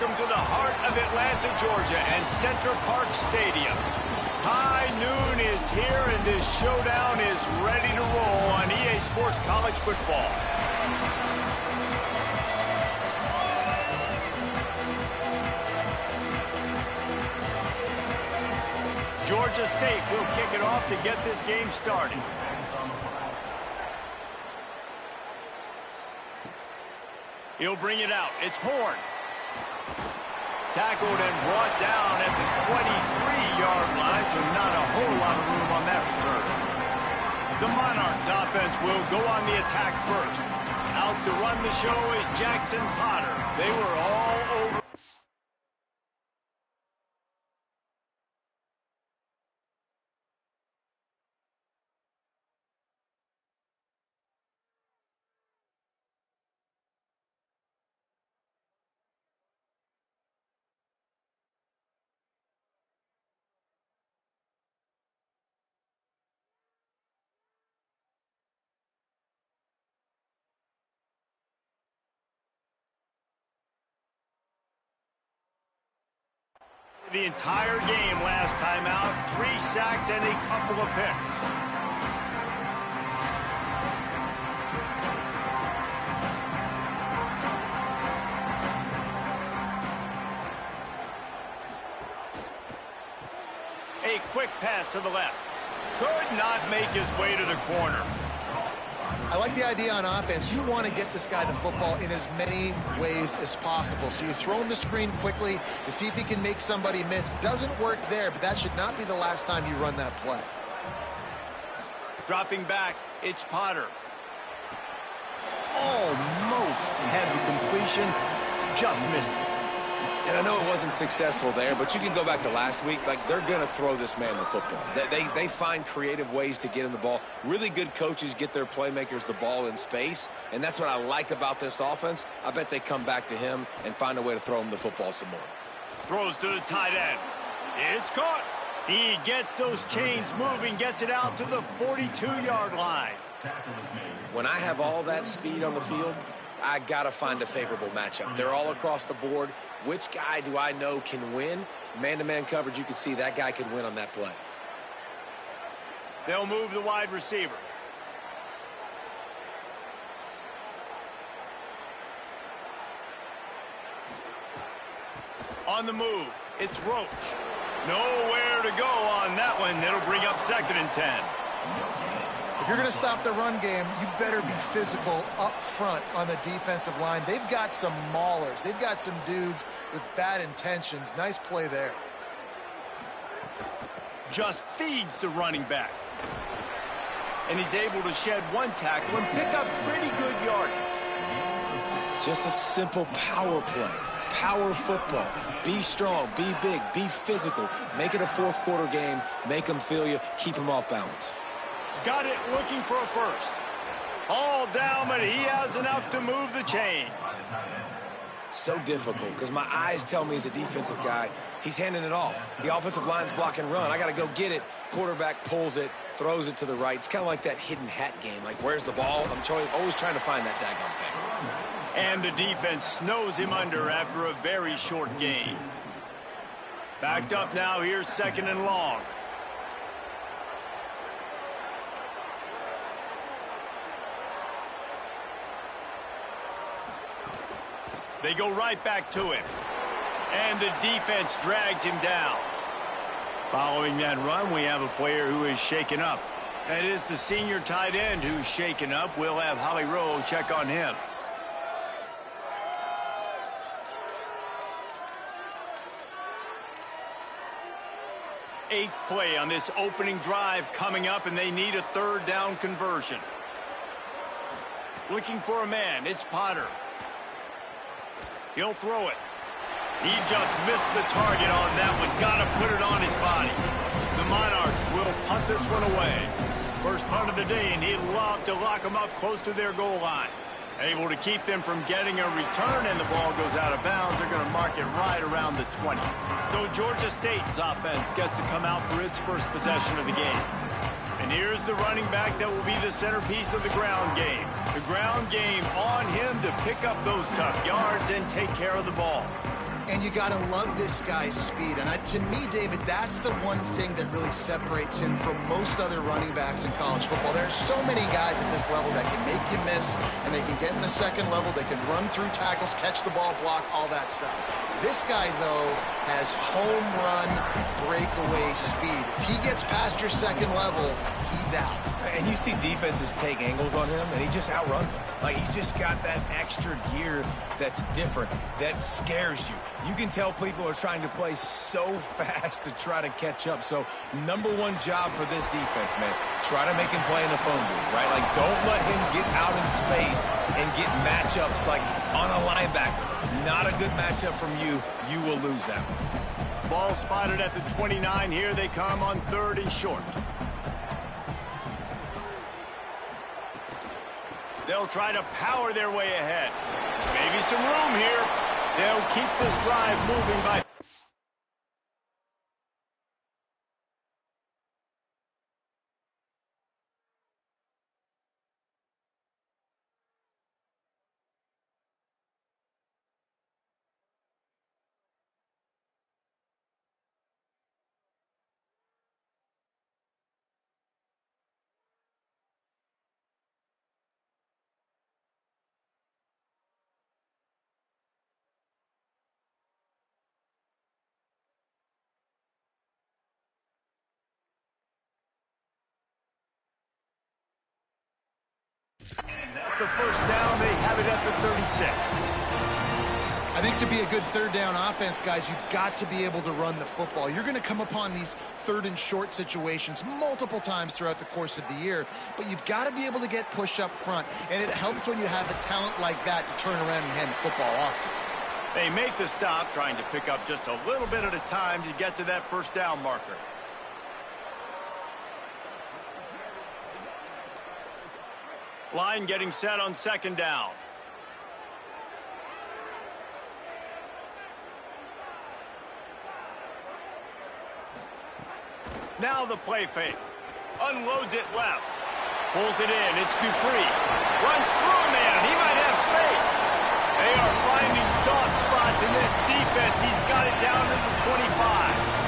welcome to the heart of Atlanta, Georgia, and Center Parc Stadium. High noon is here, and this showdown is ready to roll on EA Sports College Football. Georgia State will kick it off to get this game started. He'll bring it out. It's Horn. Tackled and brought down at the 23-yard line, so not a whole lot of room on that return. The Monarchs offense will go on the attack first. Out to run the show is Jackson Potter. They were all over. The entire game last time out, 3 sacks and a couple of picks. A quick pass to the left. Could not make his way to the corner. I like the idea on offense. You want to get this guy the football in as many ways as possible. So you throw him the screen quickly to see if he can make somebody miss. Doesn't work there, but that should not be the last time you run that play. Dropping back, it's Potter. Almost had the completion, just missed it. And I know it wasn't successful there, but you can go back to last week. Like, they're going to throw this man the football. They find creative ways to get him the ball. Really good coaches get their playmakers the ball in space, and that's what I like about this offense. I bet they come back to him and find a way to throw him the football some more. Throws to the tight end. It's caught. He gets those chains moving, gets it out to the 42-yard line. When I have all that speed on the field, I got to find a favorable matchup. They're all across the board. Which guy do I know can win? Man-to-man coverage, you can see that guy can win on that play. They'll move the wide receiver. On the move, it's Roach. Nowhere to go on that one. That'll bring up 2nd and 10. If you're going to stop the run game, you better be physical up front on the defensive line. They've got some maulers. They've got some dudes with bad intentions. Nice play there. Just feeds the running back. And he's able to shed 1 tackle and pick up pretty good yardage. Just a simple power play. Power football. Be strong, be big, be physical. Make it a 4th quarter game. Make them feel you. Keep them off balance. Got it, looking for a first. All down, but he has enough to move the chains. So difficult because my eyes tell me as a defensive guy, he's handing it off. The offensive line's block and run. I got to go get it. Quarterback pulls it, throws it to the right. It's kind of like that hidden hat game. Like, where's the ball? I'm always trying to find that daggone thing. And the defense snows him under after a very short gain. Backed up now. Here's 2nd and long. They go right back to him. And the defense drags him down. Following that run, we have a player who is shaken up. That is the senior tight end who's shaken up. We'll have Holly Rowe check on him. Eighth play on this opening drive coming up, and they need a 3rd down conversion. Looking for a man. It's Potter. He'll throw it. He just missed the target on that one. Got to put it on his body. The Monarchs will punt this one away. First punt of the day, and he'd love to lock them up close to their goal line. Able to keep them from getting a return, and the ball goes out of bounds. They're going to mark it right around the 20. So Georgia State's offense gets to come out for its first possession of the game. And here's the running back that will be the centerpiece of the ground game. The ground game on him to pick up those tough yards and take care of the ball. And you got to love this guy's speed. And to me, David, that's the one thing that really separates him from most other running backs in college football. There are so many guys at this level that can make you miss, and they can get in the second level. They can run through tackles, catch the ball, block, all that stuff. This guy, though, has home run breakaway speed. If he gets past your second level, he's out. And you see defenses take angles on him, and he just outruns them. Like, he's just got that extra gear that's different, that scares you. You can tell people are trying to play so fast to try to catch up. So, #1 job for this defense, man. Try to make him play in the phone booth, right? Like, don't let him get out in space and get matchups like on a linebacker. Not a good matchup from you. You will lose that one. Ball spotted at the 29. Here they come on 3rd and short. They'll try to power their way ahead. Maybe some room here. They'll keep this drive moving by. The first down, they have it at the 36. I think to be a good 3rd down offense, guys, you've got to be able to run the football. You're going to come upon these 3rd and short situations multiple times throughout the course of the year, but you've got to be able to get push up front, and it helps when you have a talent like that to turn around and hand the football off to. They make the stop, trying to pick up just a little bit at a time to get to that first down marker. Line getting set on 2nd down. Now the play fake. Unloads it left. Pulls it in. It's Dupree. Runs through a man. He might have space. They are finding soft spots in this defense. He's got it down to the 25.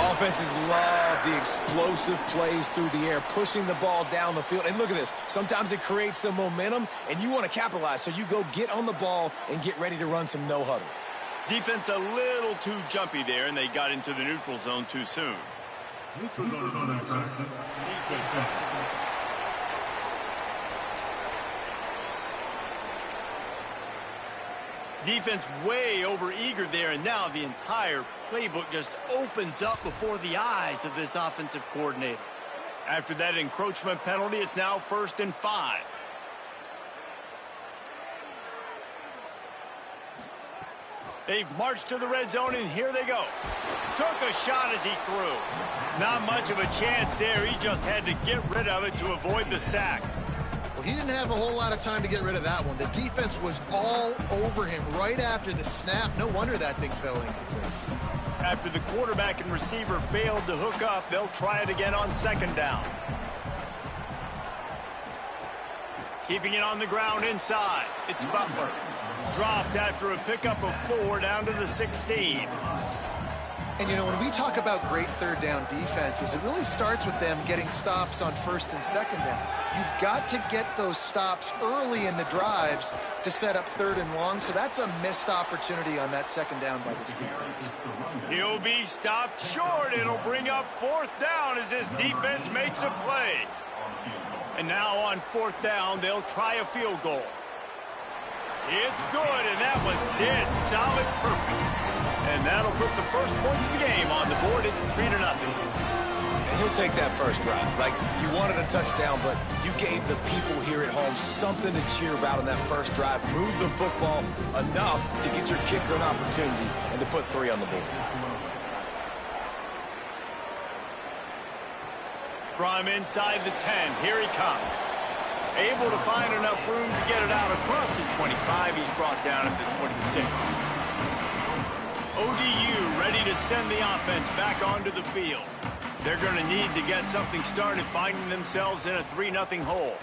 Offenses love the explosive plays through the air, pushing the ball down the field. And look at this. Sometimes it creates some momentum, and you want to capitalize. So you go get on the ball and get ready to run some no huddle. Defense a little too jumpy there, and they got into the neutral zone too soon. Neutral zone action. Defense way over eager there, and now the entire playbook just opens up before the eyes of this offensive coordinator. After that encroachment penalty, it's now 1st and 5. They've marched to the red zone, and here they go. Took a shot as he threw. Not much of a chance there. He just had to get rid of it to avoid the sack. Well, he didn't have a whole lot of time to get rid of that one. The defense was all over him right after the snap. No wonder that thing fell incomplete. After the quarterback and receiver failed to hook up, they'll try it again on 2nd down. Keeping it on the ground inside. It's Butler. Dropped after a pickup of 4 down to the 16. And, you know, when we talk about great 3rd down defenses, it really starts with them getting stops on 1st and 2nd down. You've got to get those stops early in the drives to set up 3rd and long, so that's a missed opportunity on that 2nd down by this defense. He'll be stopped short. It'll bring up 4th down as this defense makes a play. And now on 4th down, they'll try a field goal. It's good, and that was dead solid perfect. And that'll put the first points of the game on the board. It's 3-0. And he'll take that first drive. Like, you wanted a touchdown, but you gave the people here at home something to cheer about on that first drive. Move the football enough to get your kicker an opportunity and to put 3 on the board. From inside the 10, here he comes. Able to find enough room to get it out across the 25. He's brought down at the 26. ODU ready to send the offense back onto the field. They're going to need to get something started, finding themselves in a 3-0 hole.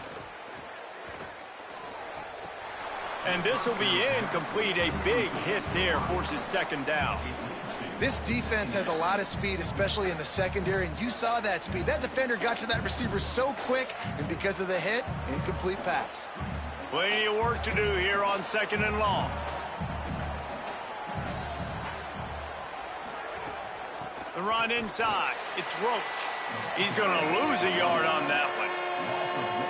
And this will be incomplete. A big hit there forces second down. This defense has a lot of speed, especially in the secondary, and you saw that speed. That defender got to that receiver so quick, and because of the hit, incomplete pass. Plenty of work to do here on 2nd and long. The run inside. It's Roach. He's going to lose a yard on that one.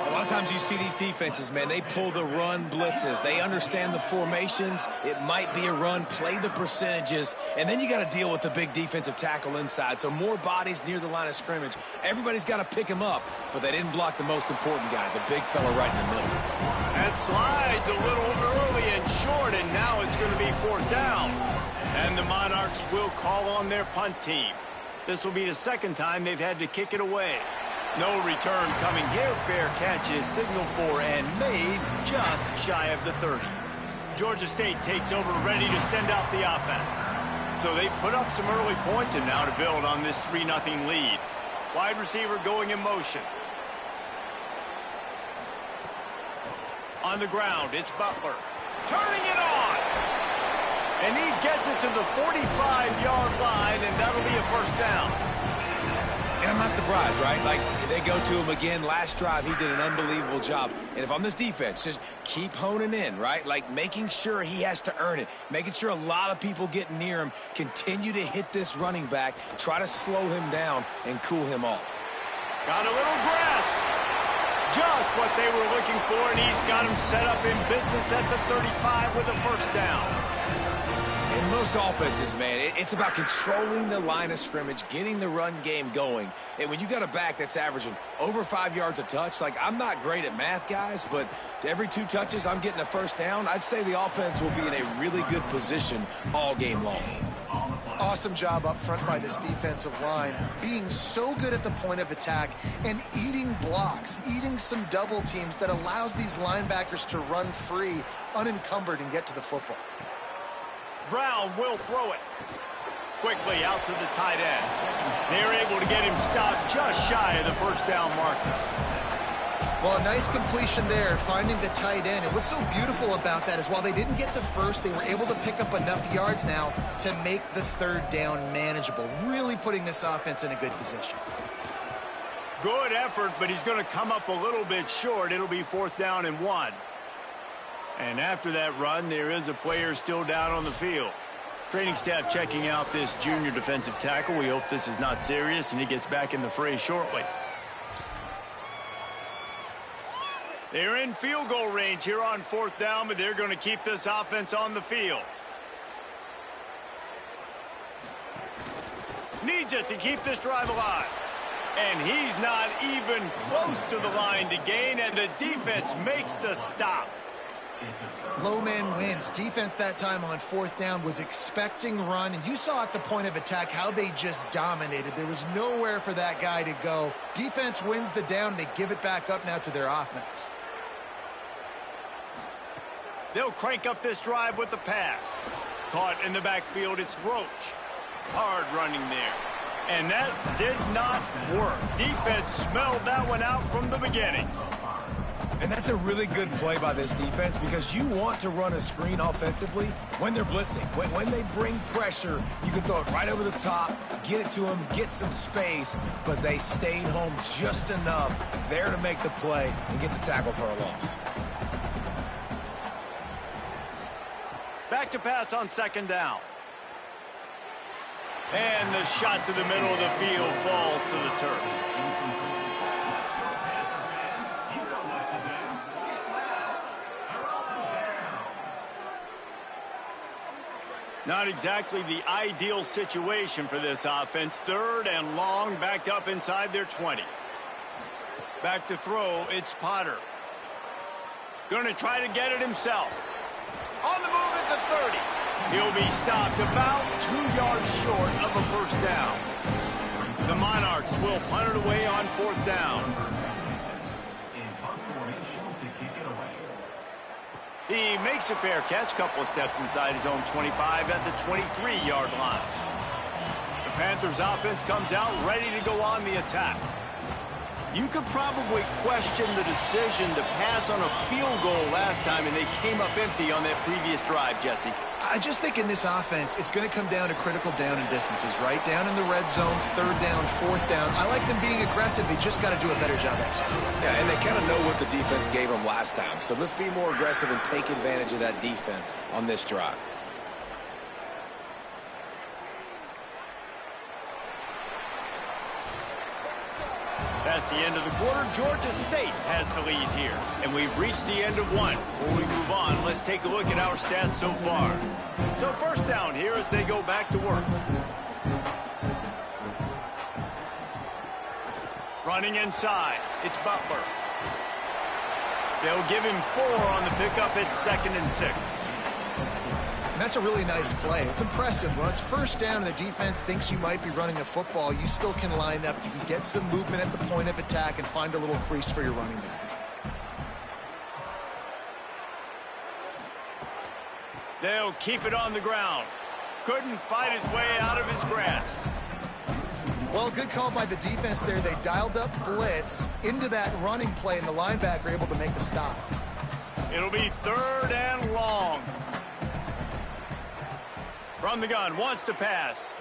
A lot of times you see these defenses, man, they pull the run blitzes. They understand the formations. It might be a run, play the percentages, and then you got to deal with the big defensive tackle inside. So more bodies near the line of scrimmage. Everybody's got to pick him up, but they didn't block the most important guy, the big fella right in the middle. That slides a little early and short, and now it's going to be 4th down. And the Monarchs will call on their punt team. This will be the 2nd time they've had to kick it away. No return coming here. Fair catch is signaled for and made just shy of the 30. Georgia State takes over, ready to send out the offense. So they've put up some early points and now to build on this 3-0 lead. Wide receiver going in motion. On the ground, it's Butler. Turning it on! And he gets it to the 45-yard line, and that'll be a 1st down. And I'm not surprised, right? Like, they go to him again. Last drive, he did an unbelievable job. And if I'm this defense, just keep honing in, right? Like, making sure he has to earn it. Making sure a lot of people get near him. Continue to hit this running back. Try to slow him down and cool him off. Got a little grass. Just what they were looking for, and he's got him set up in business at the 35 with a 1st down. In most offenses, man, it's about controlling the line of scrimmage, getting the run game going. And when you got a back that's averaging over 5 yards a touch, like, I'm not great at math, guys, but every 2 touches I'm getting a 1st down, I'd say the offense will be in a really good position all game long. Awesome job up front by this defensive line, being so good at the point of attack and eating blocks, eating some double teams that allows these linebackers to run free, unencumbered, and get to the football. Brown will throw it. Quickly out to the tight end. They're able to get him stopped just shy of the 1st down marker. Well, a nice completion there, finding the tight end. And what's so beautiful about that is while they didn't get the first, they were able to pick up enough yards now to make the 3rd down manageable, really putting this offense in a good position. Good effort, but he's going to come up a little bit short. It'll be 4th down and 1. And after that run, there is a player still down on the field. Training staff checking out this junior defensive tackle. We hope this is not serious, and he gets back in the fray shortly. They're in field goal range here on 4th down, but they're going to keep this offense on the field. Needs it to keep this drive alive. And he's not even close to the line to gain, and the defense makes the stop. Low man wins. Defense that time on 4th down was expecting run, and you saw at the point of attack how they just dominated. There was nowhere for that guy to go. Defense wins the down. They give it back up now to their offense. They'll crank up this drive with the pass. Caught in the backfield, it's Roach. Hard running there. And that did not work. Defense smelled that one out from the beginning. And that's a really good play by this defense because you want to run a screen offensively when they're blitzing. When they bring pressure, you can throw it right over the top, get it to them, get some space, but they stayed home just enough there to make the play and get the tackle for a loss. Back to pass on 2nd down. And the shot to the middle of the field falls to the turf. Not exactly the ideal situation for this offense. 3rd and long, backed up inside their 20. Back to throw, it's Potter. Going to try to get it himself. On the move at the 30. He'll be stopped about 2 yards short of a 1st down. The Monarchs will punt it away on 4th down. He makes a fair catch, couple of steps inside his own 25 at the 23-yard line. The Panthers offense comes out ready to go on the attack. You could probably question the decision to pass on a field goal last time, and they came up empty on that previous drive, Jesse. I just think in this offense, it's going to come down to critical down and distances, right? Down in the red zone, third down, fourth down. I like them being aggressive. They just got to do a better job executing. Yeah, and they kind of know what the defense gave them last time. So let's be more aggressive and take advantage of that defense on this drive. That's the end of the quarter. Georgia State has the lead here. And we've reached the end of one. Before we move on, let's take a look at our stats so far. So first down here as they go back to work. Running inside. It's Butler. They'll give him 4 on the pickup at 2nd and 6. And that's a really nice play. It's impressive. When it's first down and the defense thinks you might be running a football, you still can line up. You can get some movement at the point of attack and find a little crease for your running back. They'll keep it on the ground. Couldn't fight his way out of his grasp. Well, good call by the defense there. They dialed up blitz into that running play, and the linebacker able to make the stop. It'll be 3rd and long. From the gun, wants to pass.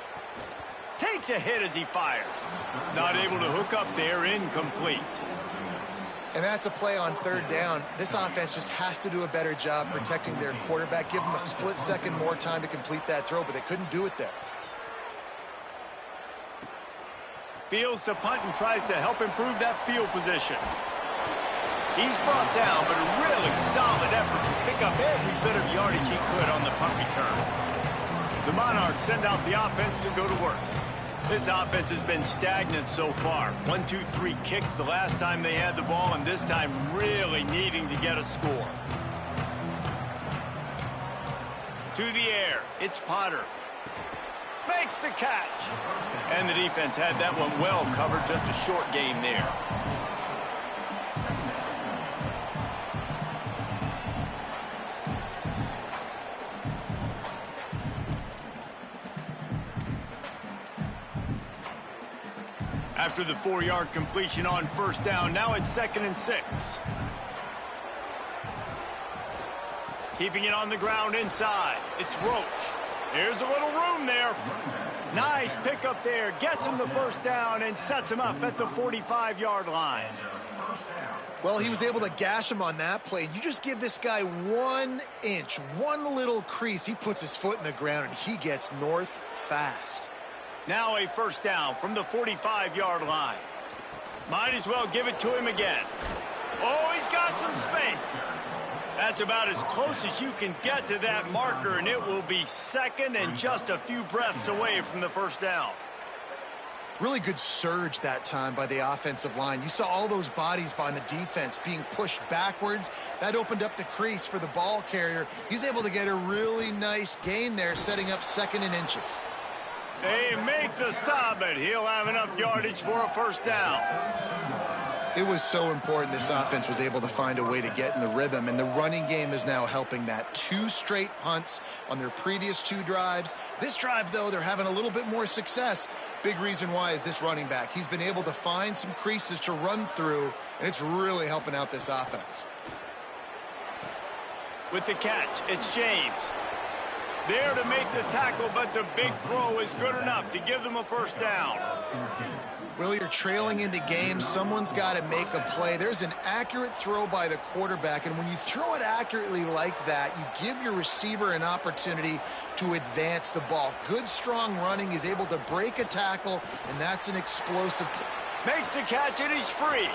Takes a hit as he fires. Not able to hook up there, incomplete. And that's a play on 3rd down. This offense just has to do a better job protecting their quarterback. Give them a split second more time to complete that throw, but they couldn't do it there. Fields to punt and tries to help improve that field position. He's brought down, but a really solid effort to pick up every bit of yardage he could on the punt return. The Monarchs send out the offense to go to work. This offense has been stagnant so far. 1-2-3 kick the last time they had the ball, and this time really needing to get a score. To the air, it's Potter. Makes the catch. And the defense had that one well covered, just a short game there. After the 4-yard completion on first down, now it's 2nd and 6. Keeping it on the ground inside. It's Roach. There's a little room there. Nice pickup there. Gets him the first down and sets him up at the 45-yard line. Well, he was able to gash him on that play. You just give this guy 1 inch, one little crease. He puts his foot in the ground, and he gets north fast. Now a first down from the 45-yard line. Might as well give it to him again. Oh, he's got some space. That's about as close as you can get to that marker, and it will be 2nd and just a few breaths away from the first down. Really good surge that time by the offensive line. You saw all those bodies behind the defense being pushed backwards. That opened up the crease for the ball carrier. He's able to get a really nice gain there, setting up 2nd and inches. They make the stop, but he'll have enough yardage for a first down. It was so important this offense was able to find a way to get in the rhythm, and the running game is now helping that. 2 straight punts on their previous 2 drives. This drive, though, they're having a little bit more success. Big reason why is this running back. He's been able to find some creases to run through, and it's really helping out this offense. With the catch, it's James. There to make the tackle, but the big throw is good enough to give them a first down. Well, you're trailing into games. Someone's got to make a play. There's an accurate throw by the quarterback, and when you throw it accurately like that, you give your receiver an opportunity to advance the ball. Good, strong running. He's able to break a tackle, and that's an explosive. Makes the catch, and he's free.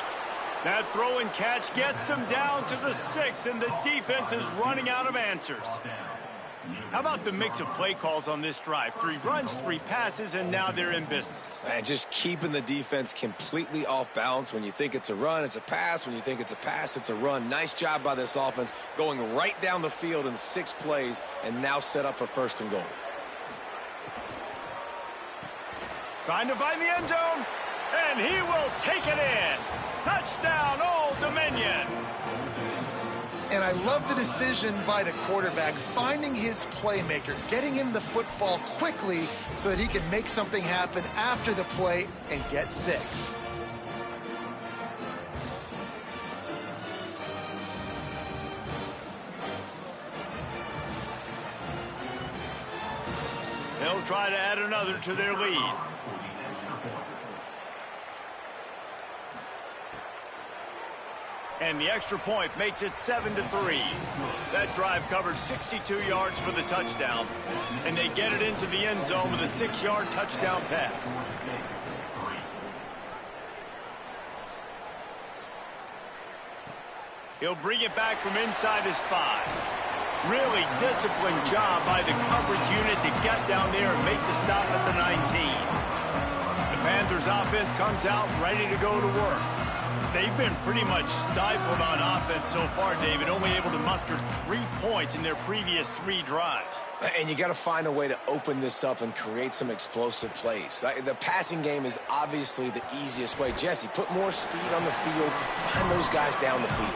That throw and catch gets them down to the 6, and the defense is running out of answers. How about the mix of play calls on this drive? 3 runs, 3 passes, and now they're in business. And just keeping the defense completely off balance. When you think it's a run, it's a pass. When you think it's a pass, it's a run. Nice job by this offense going right down the field in 6 plays and now set up for 1st and goal. Trying to find the end zone, and he will take it in. Touchdown, Old Dominion. And I love the decision by the quarterback, finding his playmaker, getting him the football quickly so that he can make something happen after the play and get 6. they'll try to add another to their lead. And the extra point makes it 7-3. That drive covered 62 yards for the touchdown, and they get it into the end zone with a 6-yard touchdown pass. He'll bring it back from inside his 5. Really disciplined job by the coverage unit to get down there and make the stop at the 19. The Panthers offense comes out ready to go to work. They've been pretty much stifled on offense so far, David, only able to muster 3 points in their previous 3 drives. And you got to find a way to open this up and create some explosive plays. The passing game is obviously the easiest way. Jesse, put more speed on the field. Find those guys down the field.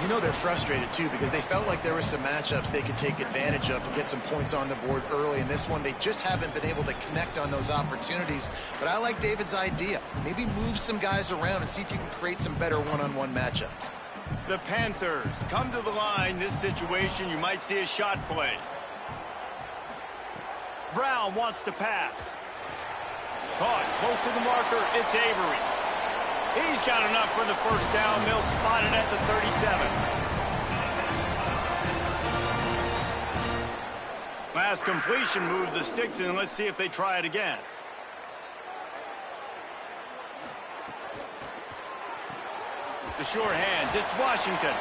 You know they're frustrated, too, because they felt like there were some matchups they could take advantage of to get some points on the board early. In this one, they just haven't been able to connect on those opportunities. But I like David's idea. Maybe move some guys around and see if you can create some better one-on-one matchups. The Panthers come to the line. This situation, you might see a shot play. Brown wants to pass. Caught close to the marker. It's Avery. He's got enough for the first down. They'll spot it at the 37. Last completion moved the sticks in. Let's see if they try it again. The short hands. It's Washington.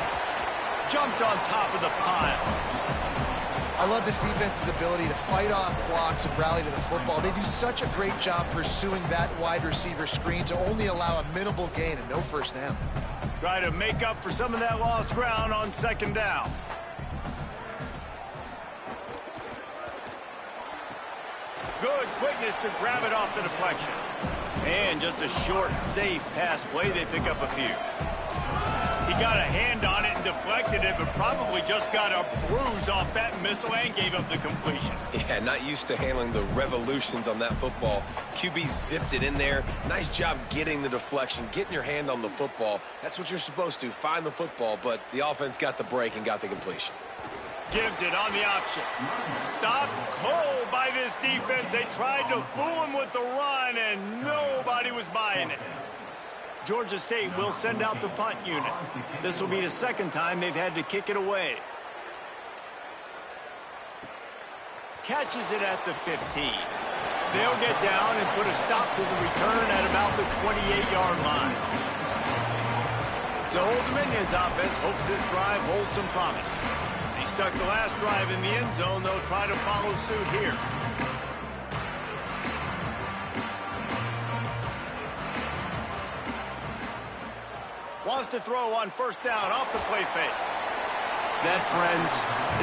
Jumped on top of the pile. I love this defense's ability to fight off blocks and rally to the football. They do such a great job pursuing that wide receiver screen to only allow a minimal gain and no first down. Try to make up for some of that lost ground on second down. Good quickness to grab it off the deflection. And just a short, safe pass play. They pick up a few. He got a hand on it and deflected it, but probably just got a bruise off that missile and gave up the completion. Yeah, not used to handling the revolutions on that football. QB zipped it in there. Nice job getting the deflection, getting your hand on the football. That's what you're supposed to, find the football, but the offense got the break and got the completion. Gives it on the option. Stopped cold by this defense. They tried to fool him with the run, and nobody was buying it. Georgia State will send out the punt unit. This will be the second time they've had to kick it away. Catches it at the 15. They'll get down and put a stop to the return at about the 28-yard line. So Old Dominion's offense hopes this drive holds some promise. They stuck the last drive in the end zone. They'll try to follow suit here. Wants to throw on first down off the play fake. That, friends,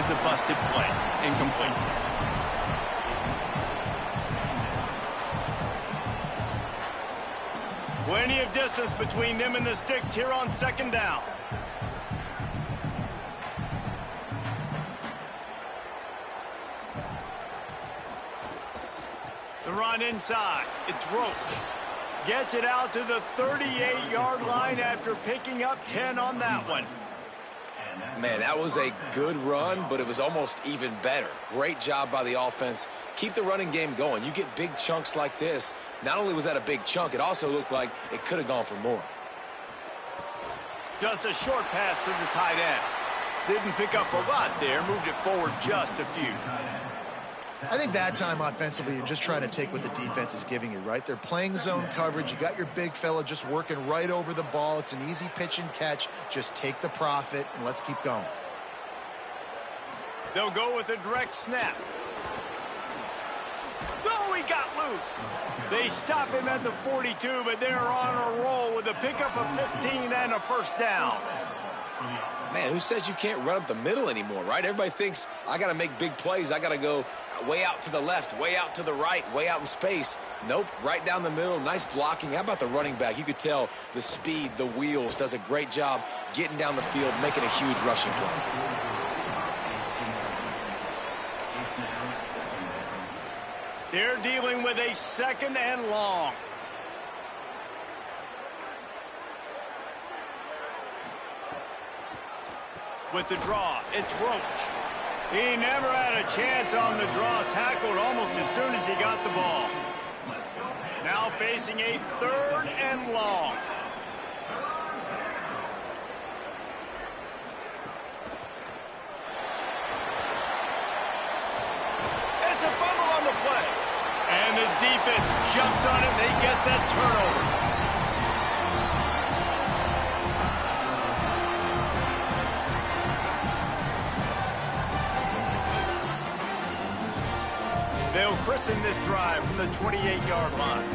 is a busted play. Incomplete. Plenty of distance between them and the sticks here on second down. The run inside. It's Roach. Gets it out to the 38-yard line after picking up 10 on that one. Man, that was a good run, but it was almost even better. Great job by the offense. Keep the running game going. You get big chunks like this. Not only was that a big chunk, it also looked like it could have gone for more. Just a short pass to the tight end. Didn't pick up a lot there. Moved it forward just a few. I think that time offensively, you're just trying to take what the defense is giving you, right? They're playing zone coverage. You got your big fella just working right over the ball. It's an easy pitch and catch. Just take the profit and let's keep going. They'll go with a direct snap. Oh, he got loose. They stop him at the 42, but they're on a roll with a pickup of 15 and a first down. Man, who says you can't run up the middle anymore, right? Everybody thinks I got to make big plays. I got to go way out to the left, way out to the right, way out in space. Nope, right down the middle. Nice blocking. How about the running back? You could tell the speed, the wheels, does a great job getting down the field, making a huge rushing play. They're dealing with a second and long. With the draw, it's Roach. He never had a chance on the draw, tackled almost as soon as he got the ball. Now facing a 3rd and long. It's a fumble on the play. And the defense jumps on it. They get that turnover. They'll christen this drive from the 28-yard line.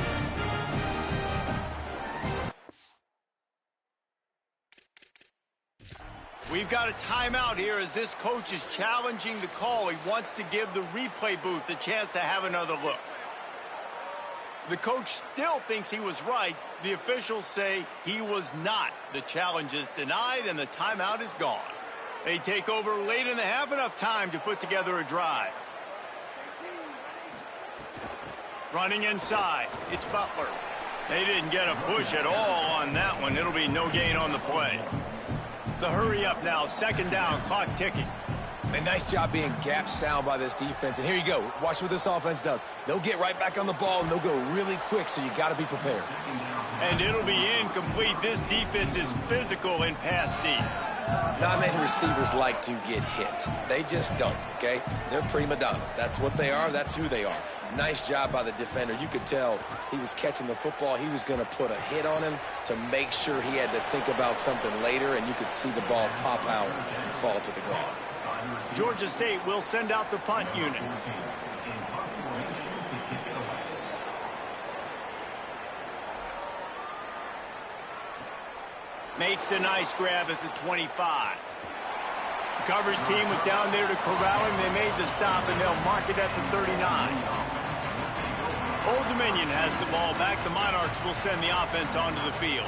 We've got a timeout here as this coach is challenging the call. He wants to give the replay booth a chance to have another look. The coach still thinks he was right. The officials say he was not. The challenge is denied and the timeout is gone. They take over late in the half, enough time to put together a drive. Running inside, it's Butler. They didn't get a push at all on that one. It'll be no gain on the play. The hurry up now, 2nd down, clock ticking. A nice job being gap sound by this defense. And here you go. Watch what this offense does. They'll get right back on the ball, and they'll go really quick, so you got to be prepared. And it'll be incomplete. This defense is physical in pass deep. Not many receivers like to get hit. They just don't, okay? They're prima donnas. That's what they are. That's who they are. Nice job by the defender. You could tell he was catching the football. He was going to put a hit on him to make sure he had to think about something later, and you could see the ball pop out and fall to the ground. Georgia State will send out the punt unit. Makes a nice grab at the 25. The coverage team was down there to corral him. They made the stop, and they'll mark it at the 39. Old Dominion has the ball back. The Monarchs will send the offense onto the field.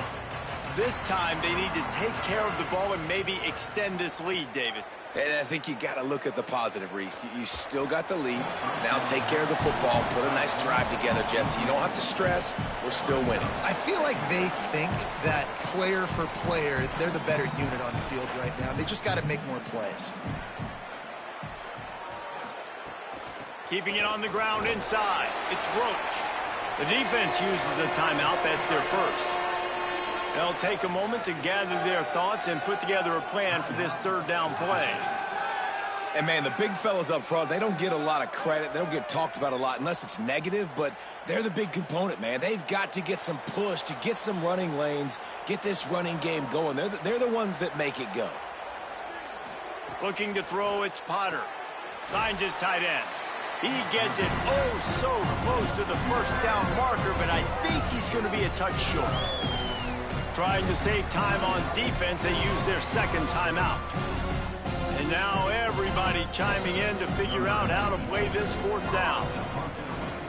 This time, they need to take care of the ball and maybe extend this lead, David. And I think you got to look at the positive, Reese. You still got the lead. Now take care of the football. Put a nice drive together, Jesse. You don't have to stress. We're still winning. I feel like they think that player for player, they're the better unit on the field right now. They just got to make more plays. Keeping it on the ground inside. It's Roach. The defense uses a timeout. That's their first. They'll take a moment to gather their thoughts and put together a plan for this 3rd down play. And, man, the big fellas up front, they don't get a lot of credit. They don't get talked about a lot unless it's negative, but they're the big component, man. They've got to get some push, to get some running lanes, get this running game going. They're the ones that make it go. Looking to throw, it's Potter. Finds his tight end. He gets it so close to the 1st down marker, but I think he's going to be a touch short. Trying to save time on defense, they use their 2nd timeout. And now everybody chiming in to figure out how to play this 4th down.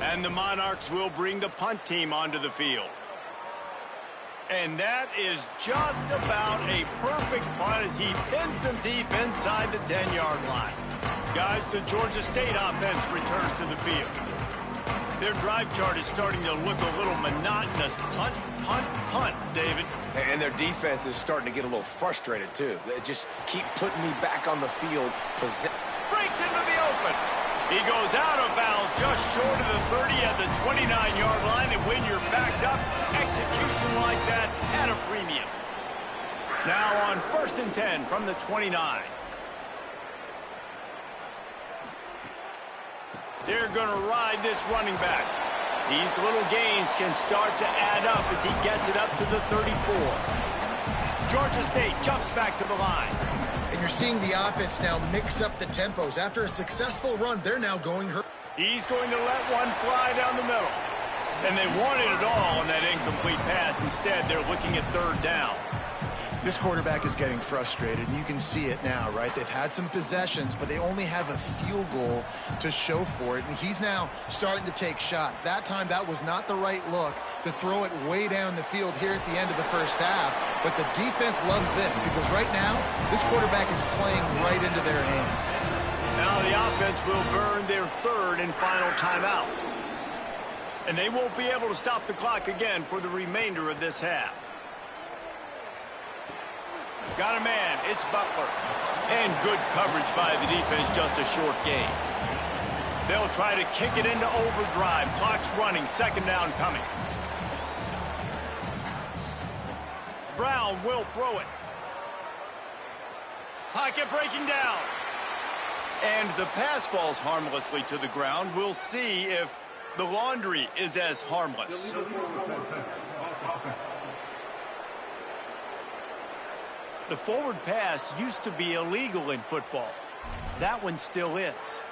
And the Monarchs will bring the punt team onto the field. And that is just about a perfect punt as he pins them deep inside the 10-yard line. Guys, the Georgia State offense returns to the field. Their drive chart is starting to look a little monotonous. Punt, punt, punt, David. And their defense is starting to get a little frustrated, too. They just keep putting me back on the field. Breaks into the open. He goes out of bounds just short of the 30 at the 29-yard line. And when you're backed up, execution like that at a premium. Now on 1st and 10 from the 29. They're going to ride this running back. These little gains can start to add up as he gets it up to the 34. Georgia State jumps back to the line. And you're seeing the offense now mix up the tempos. After a successful run, they're now going hurt. He's going to let one fly down the middle. And they wanted it all on that incomplete pass. Instead, they're looking at 3rd down. This quarterback is getting frustrated, and you can see it now, right? They've had some possessions, but they only have a field goal to show for it, and he's now starting to take shots. That time, that was not the right look to throw it way down the field here at the end of the 1st half, but the defense loves this because right now, this quarterback is playing right into their hands. Now the offense will burn their 3rd and final timeout, and they won't be able to stop the clock again for the remainder of this half. Got a man. It's Butler. And good coverage by the defense, just a short gain. They'll try to kick it into overdrive. Clock's running, second down coming. Brown will throw it. Pocket breaking down. And the pass falls harmlessly to the ground. We'll see if the laundry is as harmless. The forward pass used to be illegal in football. That one still is.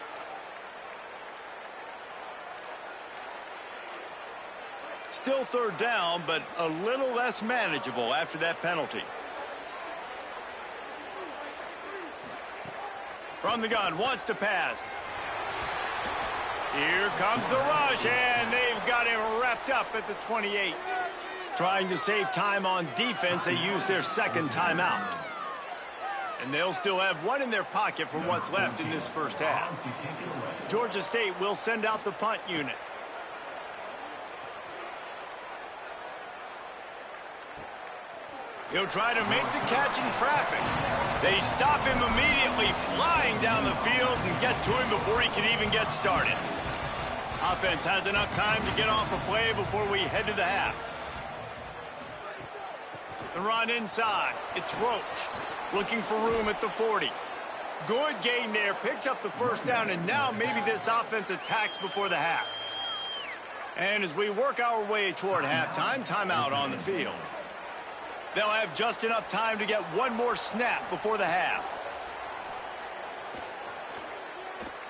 Still third down, but a little less manageable after that penalty. From the gun, wants to pass. Here comes the rush, and they've got him wrapped up at the 28. Trying to save time on defense, they use their second timeout. And they'll still have one in their pocket for what's left in this first half. Georgia State will send out the punt unit. He'll try to make the catch in traffic. They stop him immediately, flying down the field and get to him before he can even get started. Offense has enough time to get off a play before we head to the half. The run inside. It's Roach looking for room at the 40. Good gain there. Picks up the first down, and now maybe this offense attacks before the half. And as we work our way toward halftime, timeout on the field. They'll have just enough time to get one more snap before the half.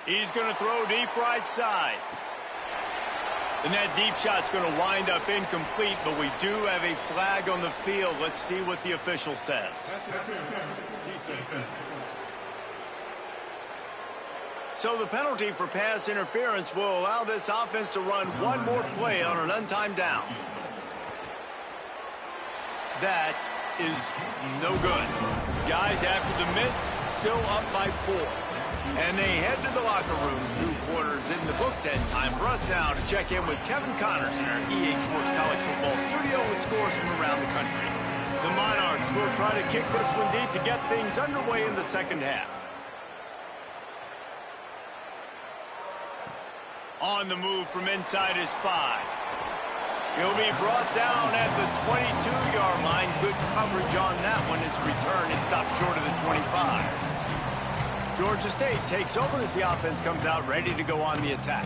He's going to throw deep right side. And that deep shot's going to wind up incomplete, but we do have a flag on the field. Let's see what the official says. So the penalty for pass interference will allow this offense to run one more play on an untimed down. That is no good. Guys, after the miss, still up by 4. And they head to the locker room. 2 quarters in the books, and time for us now to check in with Kevin Connors in our EA Sports College Football studio with scores from around the country. The Monarchs will try to kick this one deep to get things underway in the second half. On the move from inside is 5. He'll be brought down at the 22-yard line. Good coverage on that one. His return is stopped short of the 25. Georgia State takes over as the offense comes out ready to go on the attack.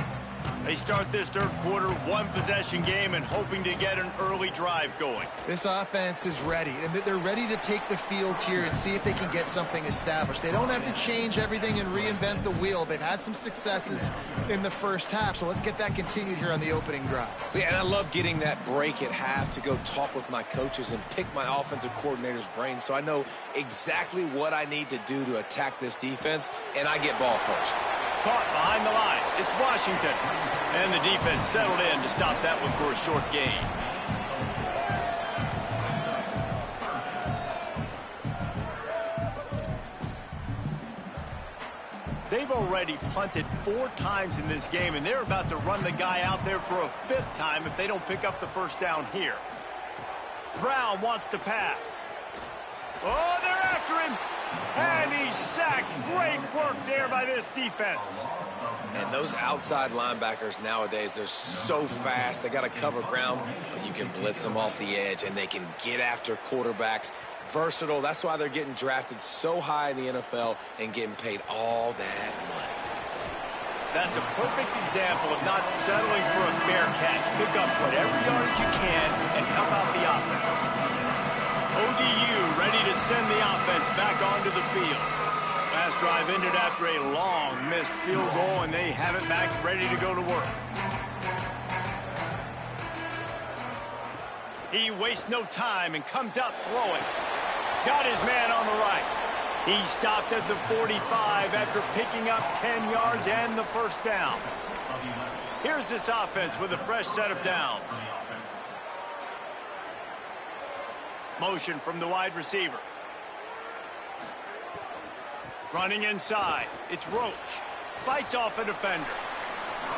They start this third quarter, one-possession game, and hoping to get an early drive going. This offense is ready, and they're ready to take the field here and see if they can get something established. They don't have to change everything and reinvent the wheel. They've had some successes in the first half, so let's get that continued here on the opening drive. Yeah, and I love getting that break at half to go talk with my coaches and pick my offensive coordinator's brain so I know exactly what I need to do to attack this defense, and I get ball first. Caught behind the line. It's Washington. And the defense settled in to stop that one for a short gain. They've already punted 4 times in this game, and they're about to run the guy out there for a 5th time if they don't pick up the first down here. Brown wants to pass. Oh, they're after him. And he's sacked. Great work there by this defense. And those outside linebackers nowadays, they're so fast. They got to cover ground, but you can blitz them off the edge, and they can get after quarterbacks. Versatile. That's why they're getting drafted so high in the NFL and getting paid all that money. That's a perfect example of not settling for a fair catch. Pick up whatever yardage you can and help out the offense. ODU ready to send the offense back onto the field. Last drive ended after a long missed field goal, and they have it back ready to go to work. He wastes no time and comes out throwing. Got his man on the right. He stopped at the 45 after picking up 10 yards and the first down. Here's this offense with a fresh set of downs. Motion from the wide receiver. Running inside. It's Roach. Fights off a defender.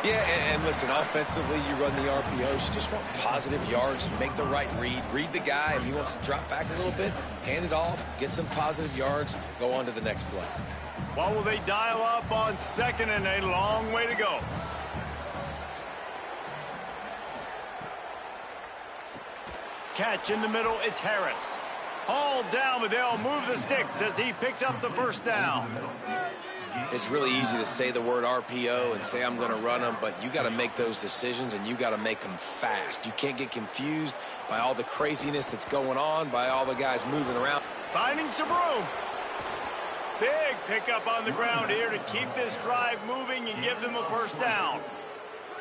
Yeah, and listen, offensively, you run the RPOs. You just want positive yards, make the right read the guy. If he wants to drop back a little bit, hand it off, get some positive yards, go on to the next play. What will they dial up on second and a long way to go? Catch in the middle, it's Harris. Hauled down, but they'll move the sticks as he picks up the first down. It's really easy to say the word RPO and say I'm going to run them, but you got to make those decisions, and you got to make them fast. You can't get confused by all the craziness that's going on, by all the guys moving around. Finding some room. Big pickup on the ground here to keep this drive moving and give them a first down.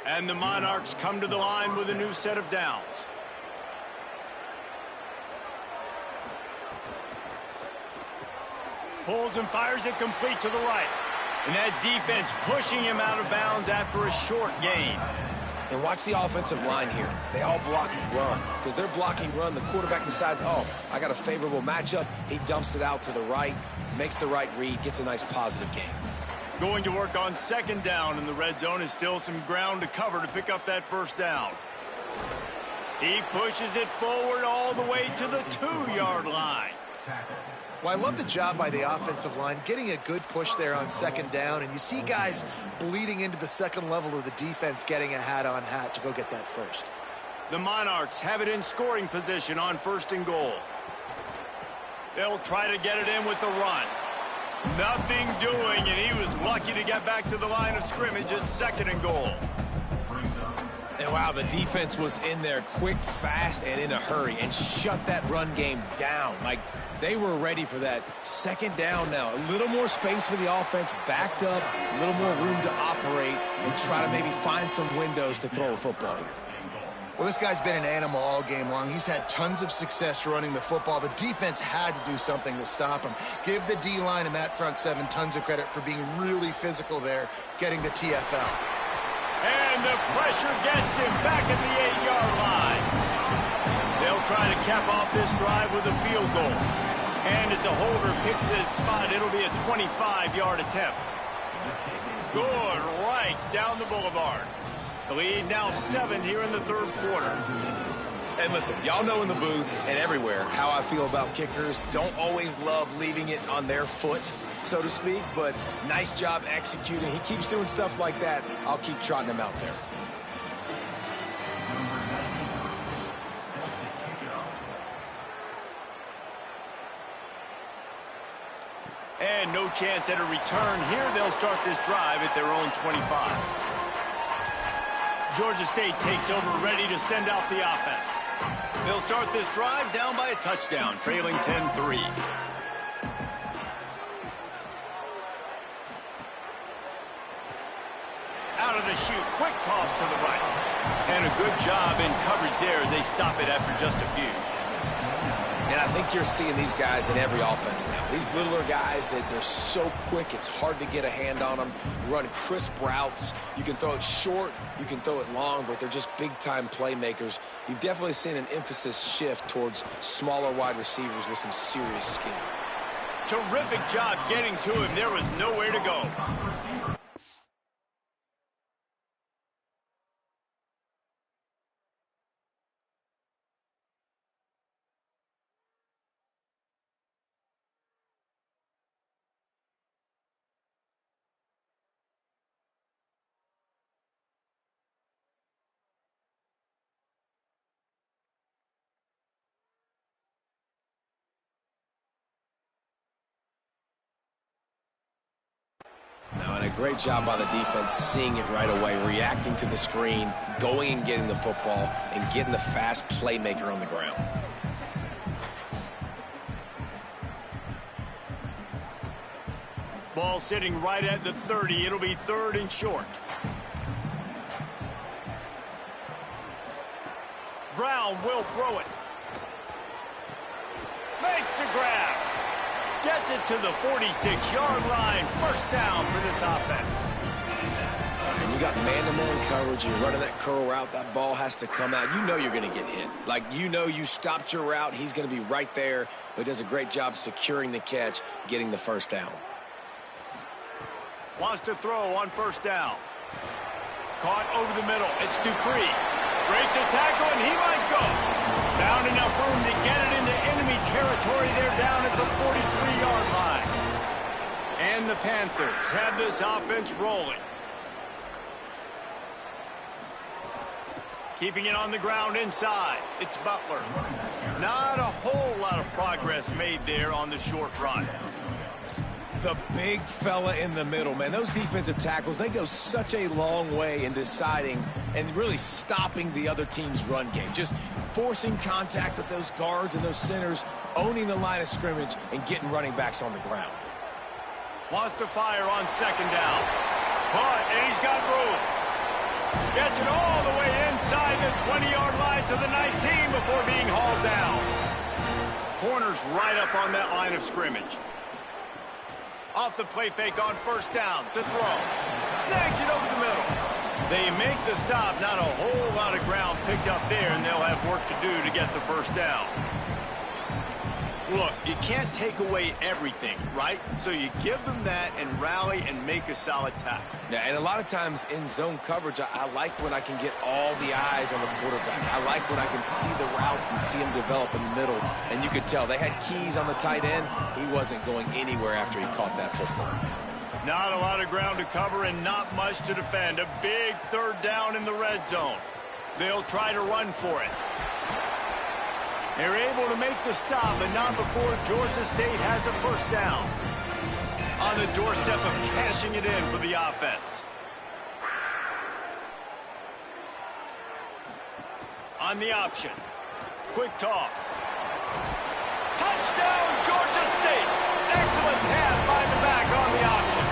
And the Monarchs come to the line with a new set of downs. Pulls and fires it complete to the right. And that defense pushing him out of bounds after a short gain. And watch the offensive line here. They all block and run. Because they're blocking run, the quarterback decides, oh, I got a favorable matchup. He dumps it out to the right, makes the right read, gets a nice positive gain. Going to work on second down in the red zone is still some ground to cover to pick up that first down. He pushes it forward all the way to the 2-yard line. Well, I love the job by the offensive line, getting a good push there on second down, and you see guys bleeding into the second level of the defense getting a hat-on-hat to go get that first. The Monarchs have it in scoring position on first and goal. They'll try to get it in with the run. Nothing doing, and he was lucky to get back to the line of scrimmage at second and goal. And wow, the defense was in there quick, fast, and in a hurry and shut that run game down. Like, they were ready for that. Second down now. A little more space for the offense, backed up, a little more room to operate and try to maybe find some windows to throw a football here. Well, this guy's been an animal all game long. He's had tons of success running the football. The defense had to do something to stop him. Give the D-line and that front seven tons of credit for being really physical there, getting the TFL. And the pressure gets him back at the 8-yard line. They'll try to cap off this drive with a field goal. And as a holder picks his spot, it'll be a 25-yard attempt. Good right down the boulevard. The lead now 7 here in the third quarter. And listen, y'all know in the booth and everywhere how I feel about kickers. Don't always love leaving it on their foot, so to speak, but nice job executing. He keeps doing stuff like that. I'll keep trotting him out there. And no chance at a return here. They'll start this drive at their own 25. Georgia State takes over, ready to send out the offense. They'll start this drive down by a touchdown, trailing 10-3. Out of the chute, quick toss to the right. And a good job in coverage there as they stop it after just a few. And I think you're seeing these guys in every offense now. These littler guys, that they're so quick, it's hard to get a hand on them. Run crisp routes. You can throw it short, you can throw it long, but they're just big-time playmakers. You've definitely seen an emphasis shift towards smaller wide receivers with some serious skill. Terrific job getting to him. There was nowhere to go. Now, and a great job by the defense seeing it right away, reacting to the screen, going and getting the football, and getting the fast playmaker on the ground. Ball sitting right at the 30. It'll be third and short. Brown will throw it. Makes the grab. Gets it to the 46-yard line. First down for this offense. And you got man-to-man coverage. You're running that curl route. That ball has to come out. You know you're going to get hit. Like, you know you stopped your route. He's going to be right there. But he does a great job securing the catch, getting the first down. Wants to throw on first down. Caught over the middle. It's Dupree. Breaks a tackle, and he might go. Found enough room to get it into enemy territory. They're down at the 43-yard line. And the Panthers have this offense rolling. Keeping it on the ground inside. It's Butler. Not a whole lot of progress made there on the short run. The big fella in the middle, man. Those defensive tackles, they go such a long way in deciding and really stopping the other team's run game. Just forcing contact with those guards and those centers, owning the line of scrimmage, and getting running backs on the ground. Wants to fire on second down. But, and he's got room. Gets it all the way inside the 20-yard line to the 19 before being hauled down. Corner's right up on that line of scrimmage. Off the play fake on first down to throw. Snags it over the middle. They make the stop. Not a whole lot of ground picked up there, and they'll have work to do to get the first down. Look, you can't take away everything, right? So you give them that and rally and make a solid tackle. Yeah, and a lot of times in zone coverage, I like when I can get all the eyes on the quarterback. I like when I can see the routes and see them develop in the middle. And you could tell they had keys on the tight end. He wasn't going anywhere after he caught that football. Not a lot of ground to cover and not much to defend. A big third down in the red zone. They'll try to run for it. They're able to make the stop, but not before Georgia State has a first down. On the doorstep of cashing it in for the offense. On the option. Quick toss. Touchdown, Georgia State. Excellent pass by the back on the option.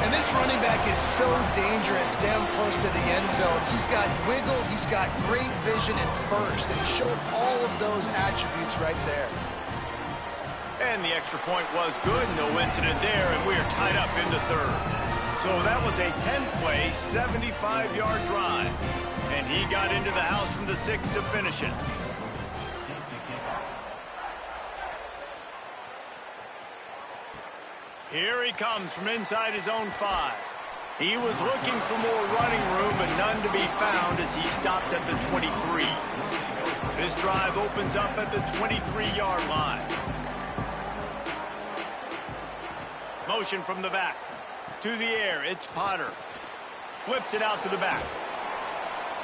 And this running back is so dangerous down close to the end zone. He's got wiggle, he's got great vision and burst, and he showed all of those attributes right there. And the extra point was good. No incident there, and we are tied up in the third. So that was a 10-play, 75-yard drive. And he got into the house from the 6 to finish it. Here he comes from inside his own 5. He was looking for more running room, but none to be found as he stopped at the 23. This drive opens up at the 23-yard line. Motion from the back. To the air, it's Potter. Flips it out to the back.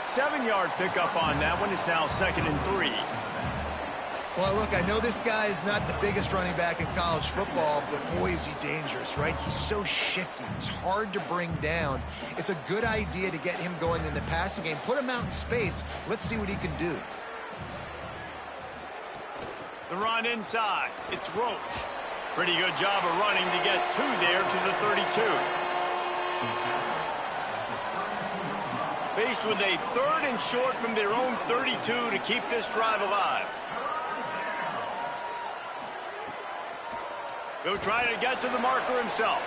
7-yard pickup on that one. Is now 2nd and 3. Well, look, I know this guy is not the biggest running back in college football, but boy, is he dangerous, right? He's so shifty. He's hard to bring down. It's a good idea to get him going in the passing game. Put him out in space. Let's see what he can do. The run inside. It's Roach. Pretty good job of running to get 2 there to the 32. Faced with a 3rd and short from their own 32 to keep this drive alive. He'll try to get to the marker himself.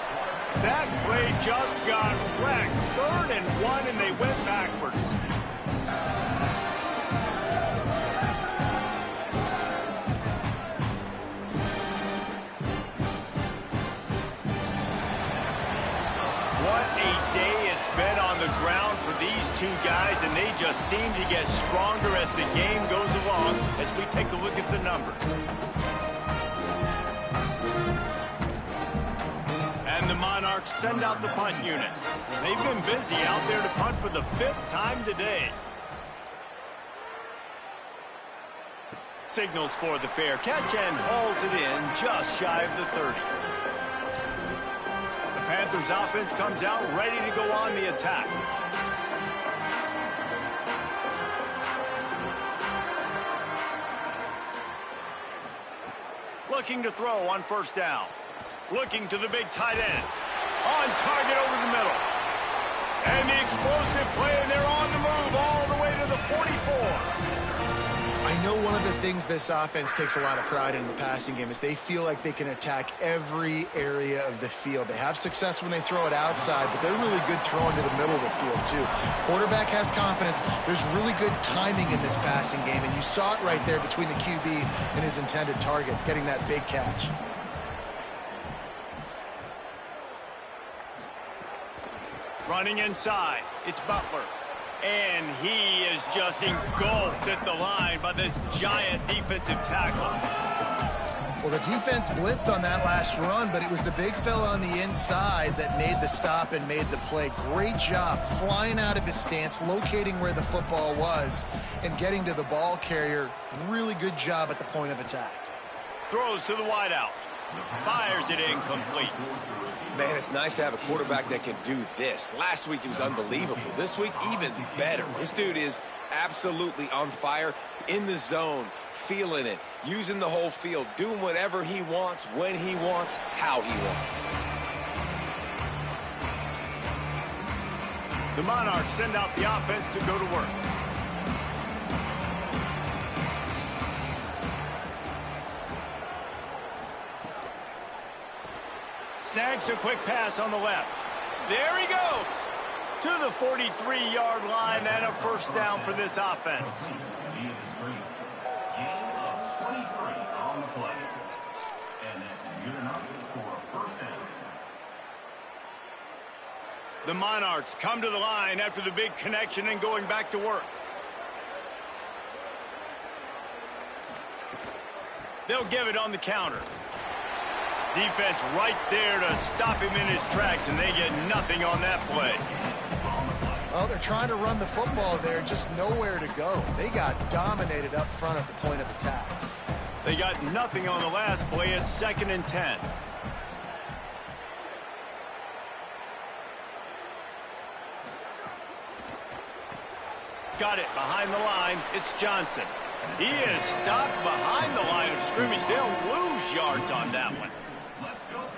That play just got wrecked. 3rd and 1, and they went backwards. What a day it's been on the ground for these two guys, and they just seem to get stronger as the game goes along as we take a look at the numbers. And the Monarchs send out the punt unit. They've been busy out there to punt for the 5th time today. Signals for the fair catch and hauls it in just shy of the 30. The Panthers offense comes out ready to go on the attack. Looking to throw on first down. Looking to the big tight end. On target over the middle. And the explosive play, and they're on the move all the way to the 44. I know one of the things this offense takes a lot of pride in the passing game is they feel like they can attack every area of the field. They have success when they throw it outside, but they're really good throwing to the middle of the field, too. Quarterback has confidence. There's really good timing in this passing game, and you saw it right there between the QB and his intended target, getting that big catch. Running inside, it's Butler. And he is just engulfed at the line by this giant defensive tackle. Well, the defense blitzed on that last run, but it was the big fella on the inside that made the stop and made the play. Great job flying out of his stance, locating where the football was, and getting to the ball carrier. Really good job at the point of attack. Throws to the wideout. Fires it incomplete. Man, it's nice to have a quarterback that can do this. Last week, he was unbelievable. This week, even better. This dude is absolutely on fire, in the zone, feeling it, using the whole field, doing whatever he wants, when he wants, how he wants. The Monarchs send out the offense to go to work. Snags a quick pass on the left. There he goes to the 43-yard line and a first down for this offense. The Monarchs come to the line after the big connection and going back to work. They'll give it on the counter. Defense right there to stop him in his tracks, and they get nothing on that play. Well, they're trying to run the football there, just nowhere to go. They got dominated up front at the point of attack. They got nothing on the last play. It's 2nd and 10. Got it behind the line. It's Johnson. He is stopped behind the line of scrimmage. They'll lose yards on that one.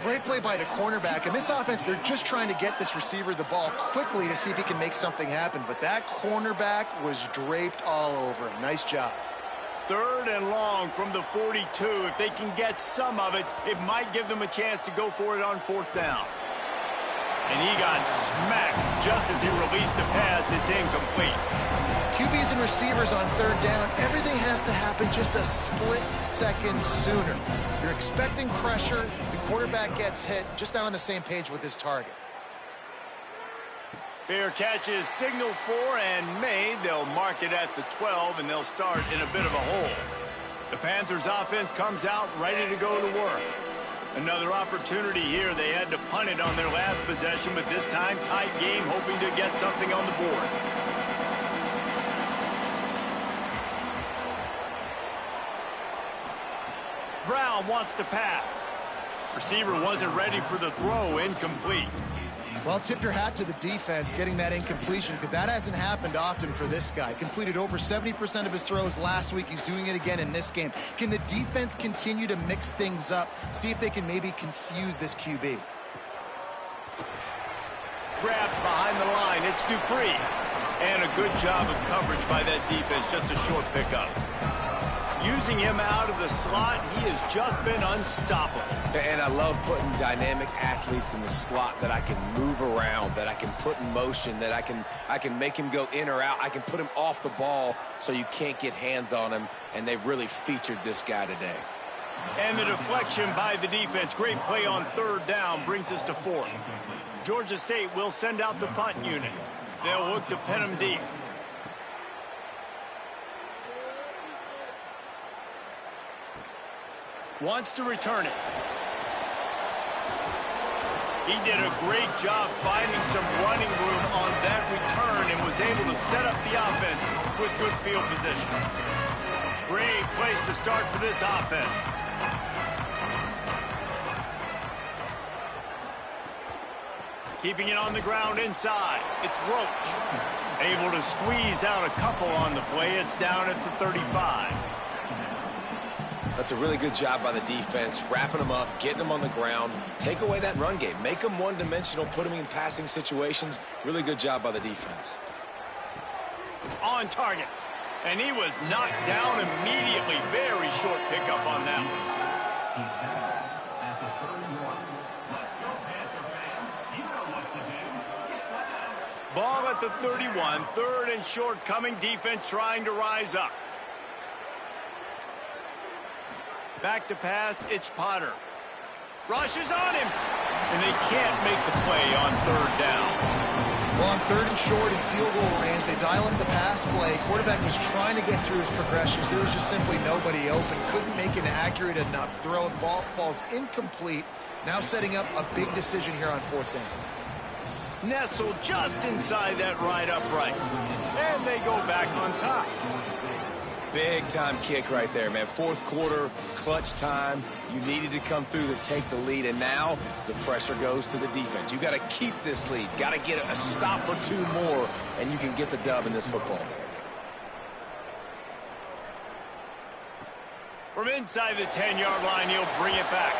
Great play by the cornerback. In this offense, they're just trying to get this receiver the ball quickly to see if he can make something happen. But that cornerback was draped all over him. Nice job. 3rd and long from the 42. If they can get some of it, it might give them a chance to go for it on 4th down. And he got smacked just as he released the pass. It's incomplete. QBs and receivers on 3rd down, everything has to happen just a split second sooner. You're expecting pressure, the quarterback gets hit, just not on the same page with his target. Fair catch is signaled for and made. They'll mark it at the 12, and they'll start in a bit of a hole. The Panthers offense comes out ready to go to work. Another opportunity here. They had to punt it on their last possession, but this time tight game, hoping to get something on the board. Brown wants to pass. Receiver wasn't ready for the throw. Incomplete. Well, tip your hat to the defense getting that incompletion, because that hasn't happened often for this guy. Completed over 70% of his throws last week. He's doing it again in this game. Can the defense continue to mix things up? See if they can maybe confuse this QB. Grabbed behind the line. It's Dupree. And a good job of coverage by that defense. Just a short pickup. Using him out of the slot, he has just been unstoppable. And I love putting dynamic athletes in the slot that I can move around, that I can put in motion, that I can make him go in or out. I can put him off the ball so you can't get hands on him, and they've really featured this guy today. And the deflection by the defense. Great play on 3rd down brings us to 4th. Georgia State will send out the punt unit. They'll look to pin him deep. Wants to return it. He did a great job finding some running room on that return and was able to set up the offense with good field position. Great place to start for this offense. Keeping it on the ground inside. It's Roach. Able to squeeze out a couple on the play. It's down at the 35. That's a really good job by the defense, wrapping them up, getting them on the ground, take away that run game, make them one-dimensional, put them in passing situations. Really good job by the defense. On target. And he was knocked down immediately. Very short pickup on that one. Ball at the 31. 3rd and short coming. Defense trying to rise up. Back to pass, it's Potter. Rushes on him. And they can't make the play on 3rd down. Well, on 3rd and short and field goal range, they dial up the pass play. Quarterback was trying to get through his progressions. There was just simply nobody open. Couldn't make an accurate enough throw. The ball falls incomplete. Now setting up a big decision here on 4th down. Nestled just inside that right upright. And they go back on top. Big time kick right there, man. 4th quarter, clutch time. You needed to come through to take the lead, and now the pressure goes to the defense. You got to keep this lead. Got to get a stop or two more, and you can get the dub in this football game. From inside the 10-yard line, he'll bring it back.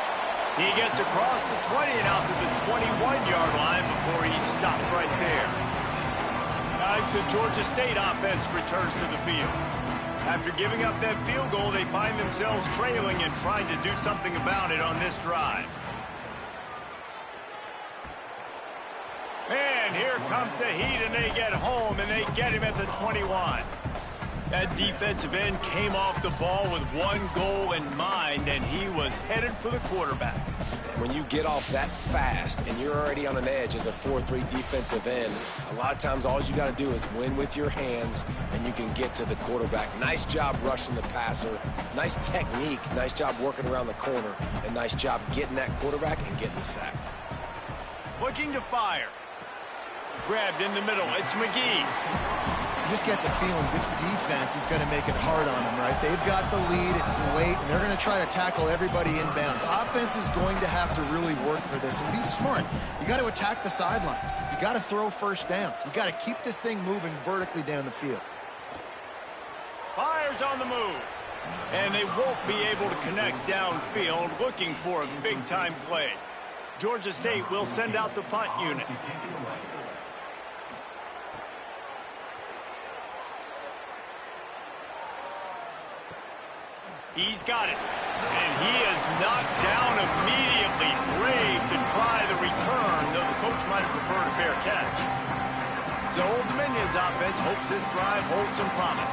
He gets across the 20 and out to the 21-yard line before he stopped right there. As the Georgia State offense returns to the field. After giving up that field goal, they find themselves trailing and trying to do something about it on this drive. And here comes the heat, and they get home, and they get him at the 21. That defensive end came off the ball with one goal in mind, and he was headed for the quarterback. When you get off that fast and you're already on an edge as a 4-3 defensive end, a lot of times all you got to do is win with your hands, and you can get to the quarterback. Nice job rushing the passer. Nice technique. Nice job working around the corner. And nice job getting that quarterback and getting the sack. Looking to fire. Grabbed in the middle. It's McGee. You just get the feeling this defense is going to make it hard on them, right? They've got the lead, it's late, and they're going to try to tackle everybody inbounds. Offense is going to have to really work for this and be smart. You got to attack the sidelines. You got to throw first downs. You got to keep this thing moving vertically down the field. Fires on the move. And they won't be able to connect downfield, looking for a big-time play. Georgia State will send out the punt unit. He's got it. And he is knocked down immediately. Brave to try the return, though the coach might have preferred a fair catch. So Old Dominion's offense hopes this drive holds some promise.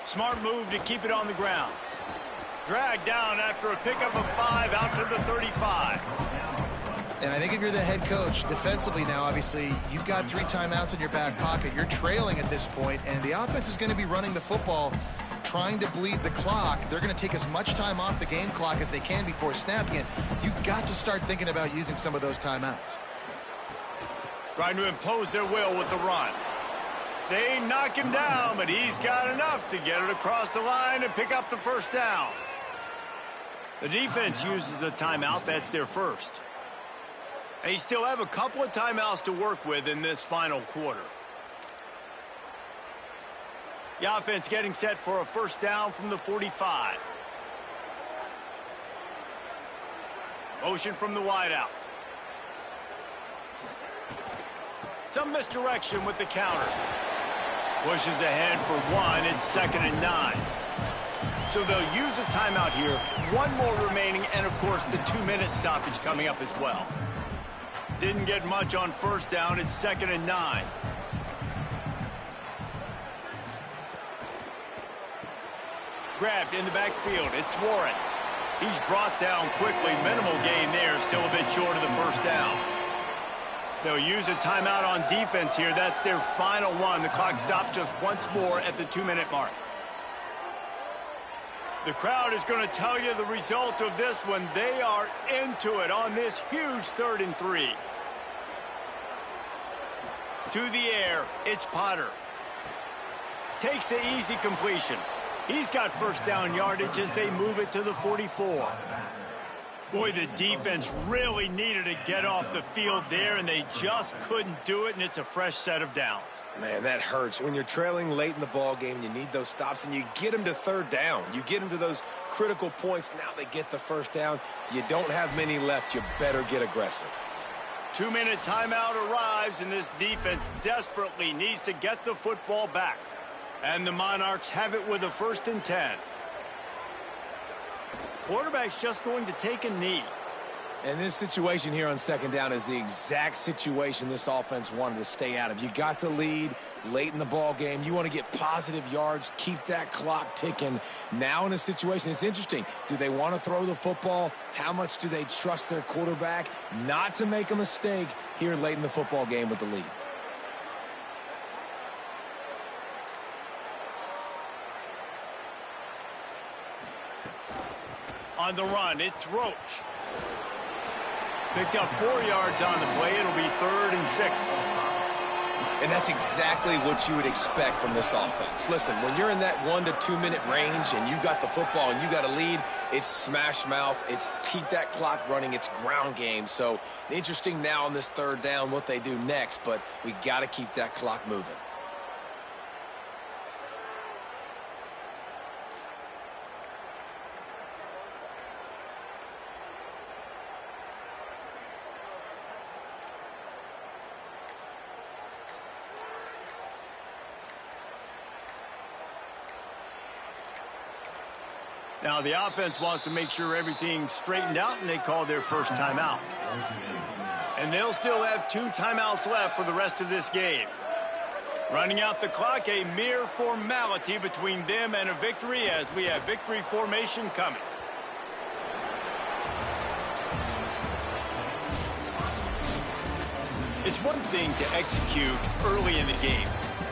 Smart move to keep it on the ground. Dragged down after a pickup of 5 out to the 35. And I think if you're the head coach, defensively now, obviously, you've got 3 timeouts in your back pocket. You're trailing at this point, and the offense is going to be running the football, trying to bleed the clock. They're going to take as much time off the game clock as they can before snapping it. You've got to start thinking about using some of those timeouts. Trying to impose their will with the run. They knock him down, but he's got enough to get it across the line and pick up the first down. The defense uses a timeout. That's their first. They still have a couple of timeouts to work with in this final quarter. The offense getting set for a first down from the 45. Motion from the wideout. Some misdirection with the counter. Pushes ahead for 1. It's 2nd and 9. So they'll use a timeout here. 1 more remaining, and of course the 2-minute stoppage coming up as well. Didn't get much on first down. It's 2nd and 9. Grabbed in the backfield. It's Warren. He's brought down quickly. Minimal gain there. Still a bit short of the first down. They'll use a timeout on defense here. That's their final one. The clock stops just once more at the 2-minute mark. The crowd is going to tell you the result of this one. They are into it on this huge 3rd and 3. To the air, it's Potter. Takes the easy completion. He's got first down yardage as they move it to the 44. Boy, the defense really needed to get off the field there, and they just couldn't do it, and it's a fresh set of downs. Man, that hurts. When you're trailing late in the ball game, you need those stops, and you get them to 3rd down. You get them to those critical points. Now they get the first down. You don't have many left. You better get aggressive. 2-minute timeout arrives, and this defense desperately needs to get the football back. And the Monarchs have it with a 1st and 10. Quarterback's just going to take a knee. And this situation here on second down is the exact situation this offense wanted to stay out of. You got the lead late in the ball game. You want to get positive yards, keep that clock ticking. Now in a situation, it's interesting. Do they want to throw the football? How much do they trust their quarterback not to make a mistake here late in the football game with the lead? On the run, it's Roach. Picked up 4 yards on the play. It'll be 3rd and 6. And that's exactly what you would expect from this offense. Listen, when you're in that 1 to 2 minute range and you got the football and you got a lead, it's smash mouth. It's keep that clock running. It's ground game. So interesting now on this 3rd down what they do next, but we got to keep that clock moving. Now the offense wants to make sure everything's straightened out, and they call their first timeout. And they'll still have 2 timeouts left for the rest of this game. Running out the clock, a mere formality between them and a victory as we have victory formation coming. It's one thing to execute early in the game.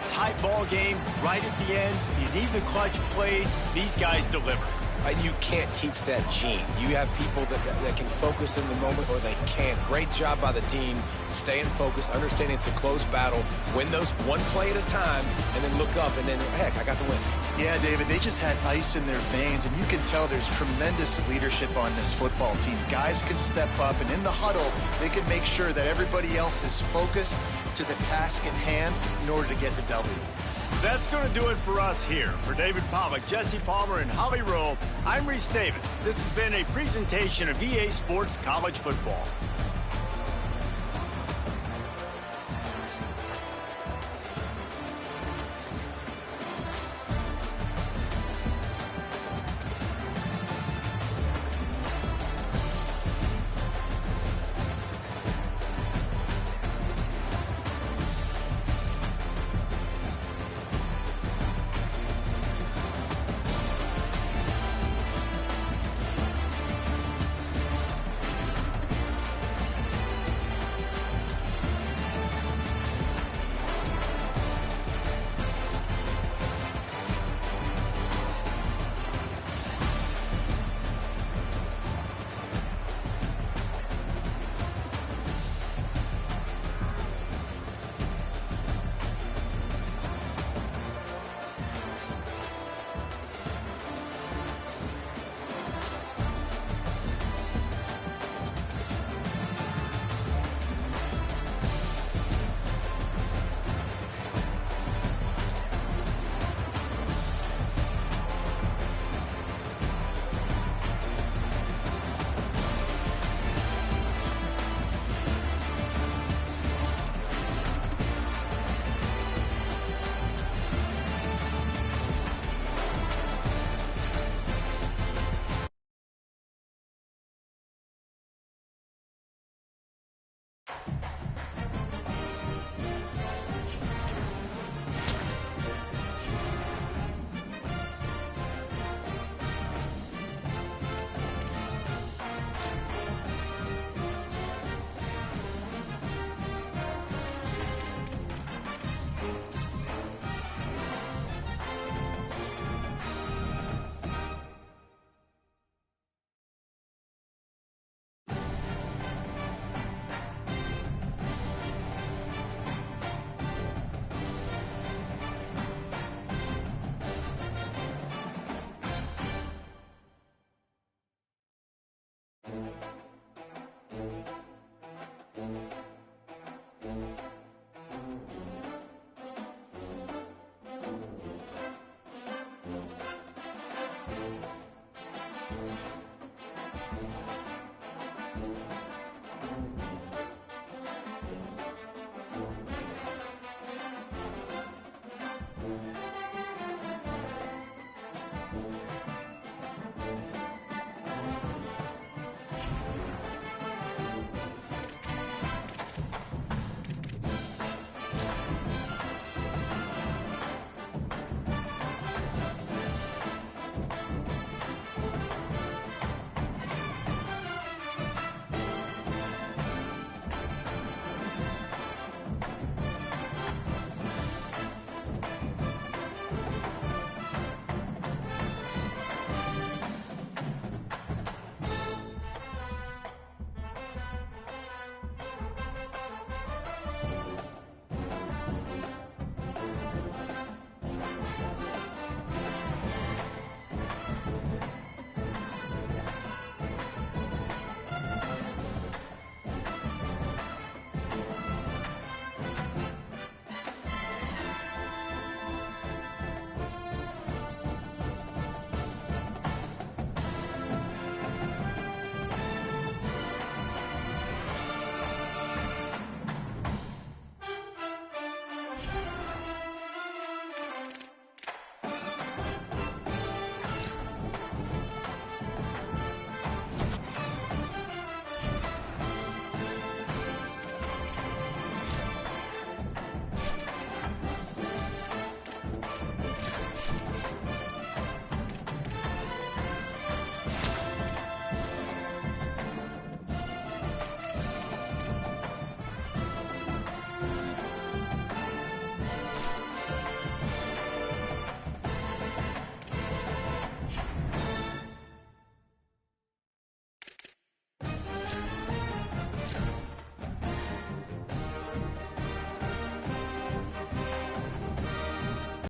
Tight ball game, right at the end. You need the clutch plays. These guys deliver. And you can't teach that gene. You have people that can focus in the moment or they can't. Great job by the team, staying focused, understanding it's a close battle, win those 1 play at a time, and then look up and then, heck, I got the win. Yeah, David, they just had ice in their veins, and you can tell there's tremendous leadership on this football team. Guys can step up, and in the huddle, they can make sure that everybody else is focused to the task at hand in order to get the W. That's going to do it for us here. For David Pollack, Jesse Palmer, and Holly Rowe, I'm Reese Davis. This has been a presentation of EA Sports College Football.